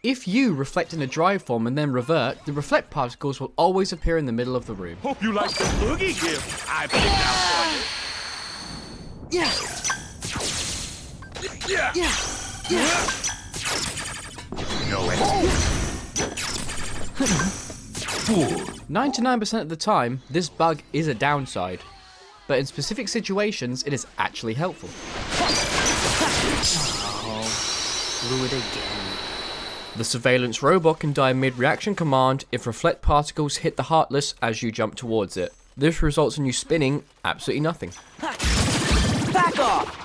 If you reflect in a drive form and then revert, the reflect particles will always appear in the middle of the room. Hope you like the boogie gift I picked out for you. No way. 99% of the time, this bug is a downside, but in specific situations, it is actually helpful. Oh, blew it again. The surveillance robot can die mid-reaction command if reflect particles hit the Heartless as you jump towards it. This results in you spinning absolutely nothing. Back off!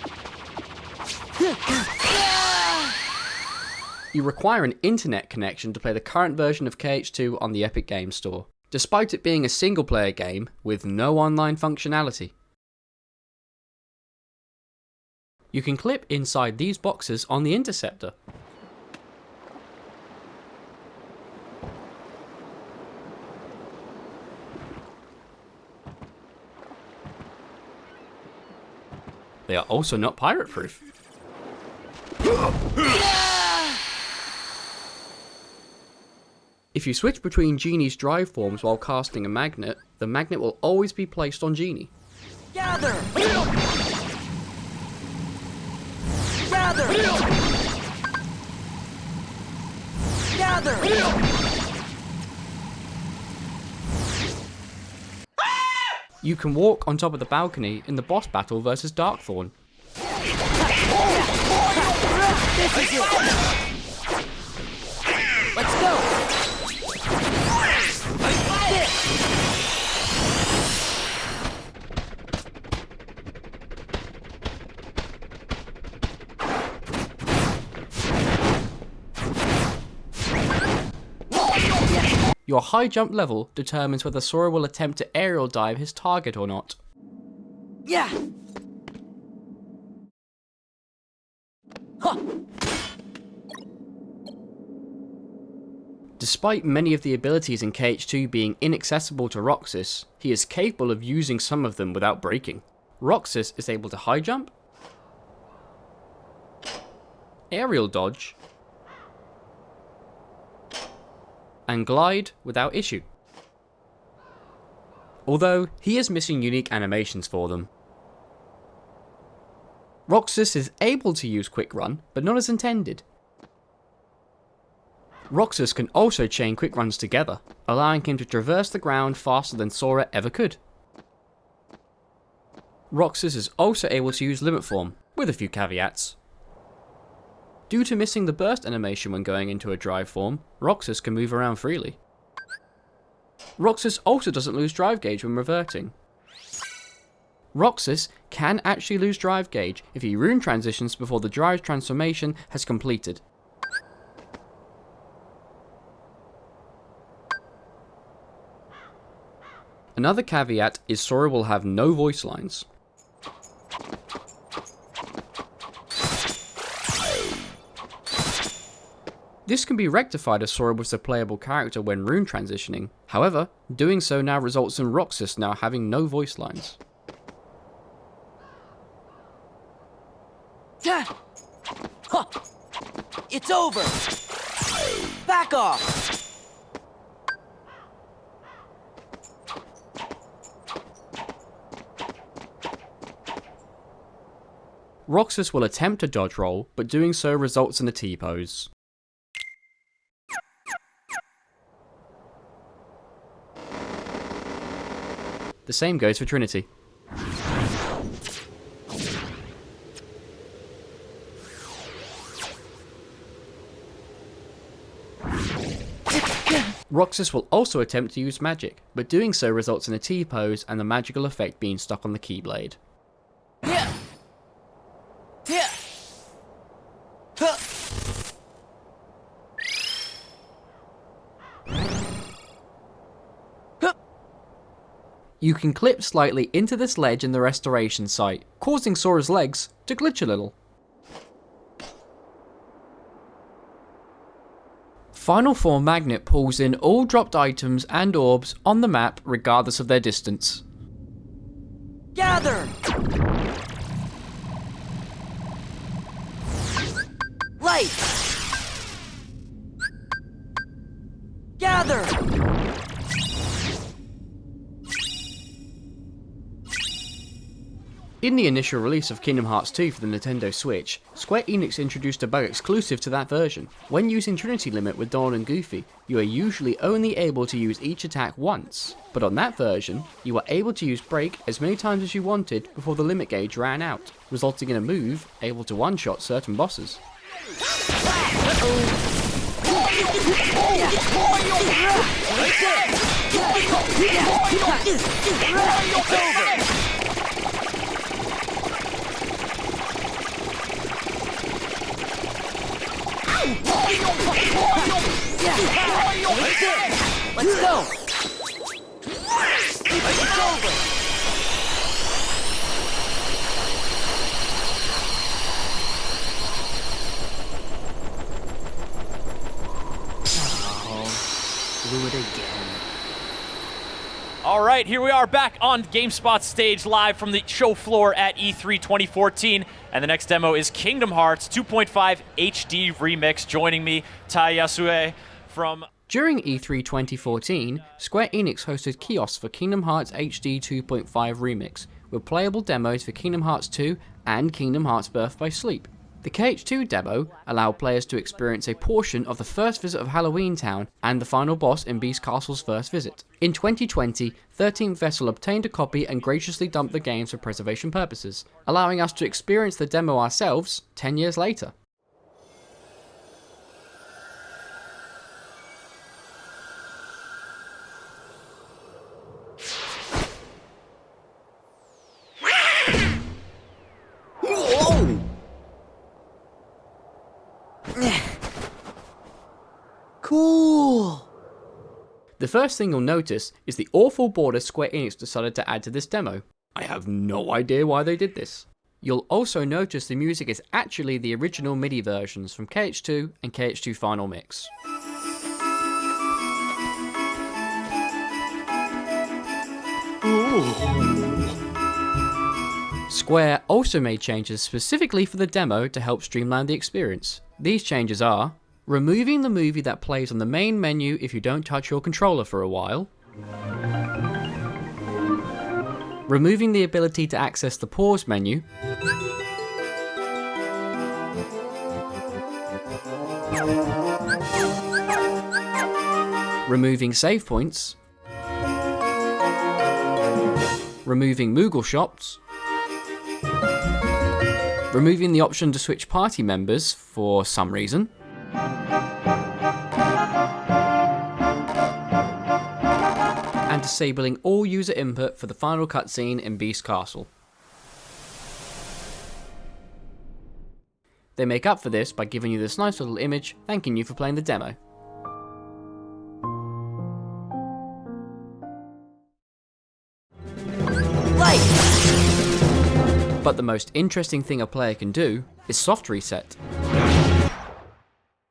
You require an internet connection to play the current version of KH2 on the Epic Games Store, despite it being a single-player game with no online functionality. You can clip inside these boxes on the Interceptor. They are also not pirate-proof. If you switch between Genie's drive forms while casting a magnet, the magnet will always be placed on Genie. Gather! Gather! Gather! You can walk on top of the balcony in the boss battle versus Darkthorn. This is it! Let's go! Your high jump level determines whether Sora will attempt to aerial dive his target or not. Yeah! Huh. Despite many of the abilities in KH2 being inaccessible to Roxas, he is capable of using some of them without breaking. Roxas is able to high jump, aerial dodge, and glide without issue. Although, he is missing unique animations for them. Roxas is able to use Quick Run, but not as intended. Roxas can also chain quick runs together, allowing him to traverse the ground faster than Sora ever could. Roxas is also able to use Limit Form, with a few caveats. Due to missing the burst animation when going into a drive form, Roxas can move around freely. Roxas also doesn't lose drive gauge when reverting. Roxas can actually lose drive gauge if he rune transitions before the drive transformation has completed. Another caveat is Sora will have no voice lines. This can be rectified as Sora was a playable character when rune transitioning. However, doing so now results in Roxas now having no voice lines. Huh. It's over! Back off! Roxas will attempt a dodge roll, but doing so results in a T-pose. The same goes for Trinity. Roxas will also attempt to use magic, but doing so results in a T-pose and the magical effect being stuck on the Keyblade. Yeah. Yeah. Huh. Huh. You can clip slightly into this ledge in the restoration site, causing Sora's legs to glitch a little. Final Form Magnet pulls in all dropped items and orbs on the map regardless of their distance. Gather! Light! Gather! In the initial release of Kingdom Hearts 2 for the Nintendo Switch, Square-Enix introduced a bug exclusive to that version. When using Trinity Limit with Donald and Goofy, you are usually only able to use each attack once, but on that version, you were able to use Break as many times as you wanted before the limit gauge ran out, resulting in a move able to one-shot certain bosses. Let's go! It's over! Do it again. All right, here we are back on GameSpot's stage live from the show floor at E3 2014. And the next demo is Kingdom Hearts 2.5 HD Remix. Joining me, Tai Yasue from... During E3 2014, Square Enix hosted kiosks for Kingdom Hearts HD 2.5 Remix, with playable demos for Kingdom Hearts 2 and Kingdom Hearts Birth by Sleep. The KH2 demo allowed players to experience a portion of the first visit of Halloween Town and the final boss in Beast Castle's first visit. In 2020, 13th Vessel obtained a copy and graciously dumped the games for preservation purposes, allowing us to experience the demo ourselves 10 years later. Cool! The first thing you'll notice is the awful border Square Enix decided to add to this demo. I have no idea why they did this. You'll also notice the music is actually the original MIDI versions from KH2 and KH2 Final Mix. Square also made changes specifically for the demo to help streamline the experience. These changes are removing the movie that plays on the main menu if you don't touch your controller for a while, removing the ability to access the pause menu, removing save points, removing Moogle shops, removing the option to switch party members for some reason, and disabling all user input for the final cutscene in Beast Castle. They make up for this by giving you this nice little image thanking you for playing the demo. But the most interesting thing a player can do is soft reset.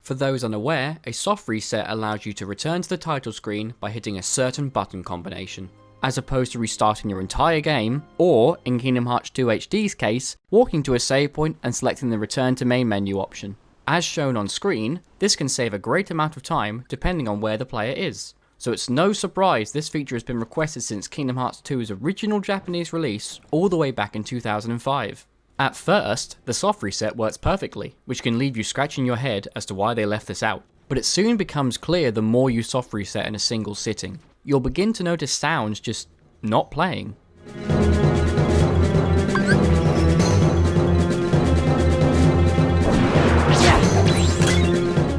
For those unaware, a soft reset allows you to return to the title screen by hitting a certain button combination, as opposed to restarting your entire game, or, in Kingdom Hearts 2 HD's case, walking to a save point and selecting the return to main menu option. As shown on screen, this can save a great amount of time depending on where the player is. So it's no surprise this feature has been requested since Kingdom Hearts 2's original Japanese release all the way back in 2005. At first, the soft reset works perfectly, which can leave you scratching your head as to why they left this out. But it soon becomes clear the more you soft reset in a single sitting. You'll begin to notice sounds just not playing.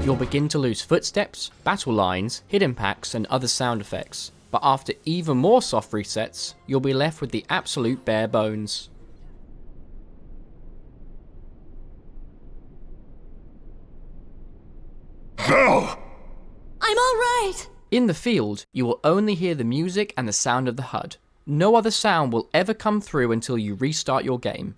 You'll begin to lose footsteps, battle lines, hidden packs, and other sound effects. But after even more soft resets, you'll be left with the absolute bare bones. Hell! I'm all right. In the field, you will only hear the music and the sound of the HUD. No other sound will ever come through until you restart your game.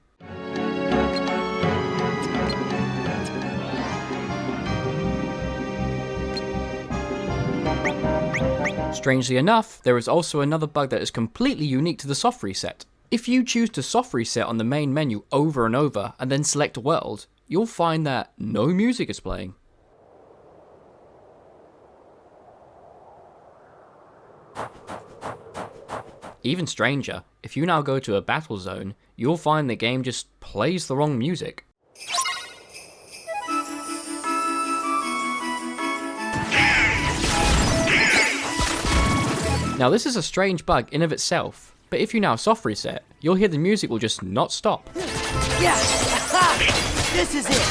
Strangely enough, there is also another bug that is completely unique to the soft reset. If you choose to soft reset on the main menu over and over and then select a world, you'll find that no music is playing. Even stranger, if you now go to a battle zone, you'll find the game just plays the wrong music. Now this is a strange bug in of itself, but if you now soft reset, you'll hear the music will just not stop. Yeah! Aha! This is it!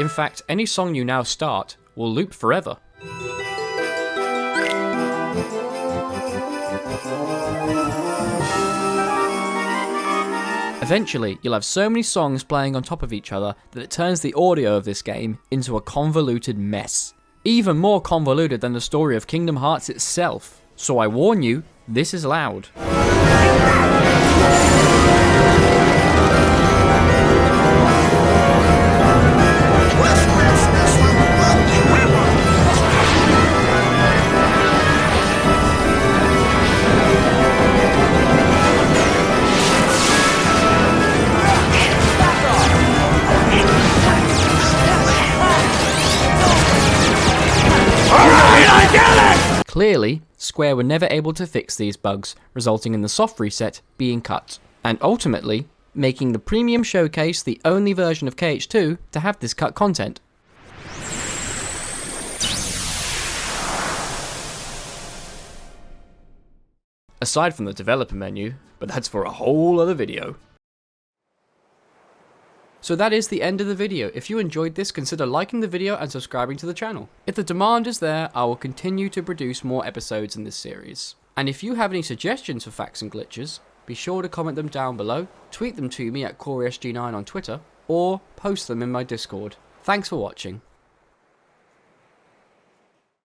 In fact, any song you now start will loop forever. Eventually, you'll have so many songs playing on top of each other that it turns the audio of this game into a convoluted mess. Even more convoluted than the story of Kingdom Hearts itself. So I warn you, this is loud. Clearly, Square were never able to fix these bugs, resulting in the soft reset being cut, and ultimately, making the Premium Showcase the only version of KH2 to have this cut content. Aside from the developer menu, but that's for a whole other video. So that is the end of the video. If you enjoyed this, consider liking the video and subscribing to the channel. If the demand is there, I will continue to produce more episodes in this series. And if you have any suggestions for facts and glitches, be sure to comment them down below, tweet them to me at KH2 on Twitter, or post them in my Discord. Thanks for watching.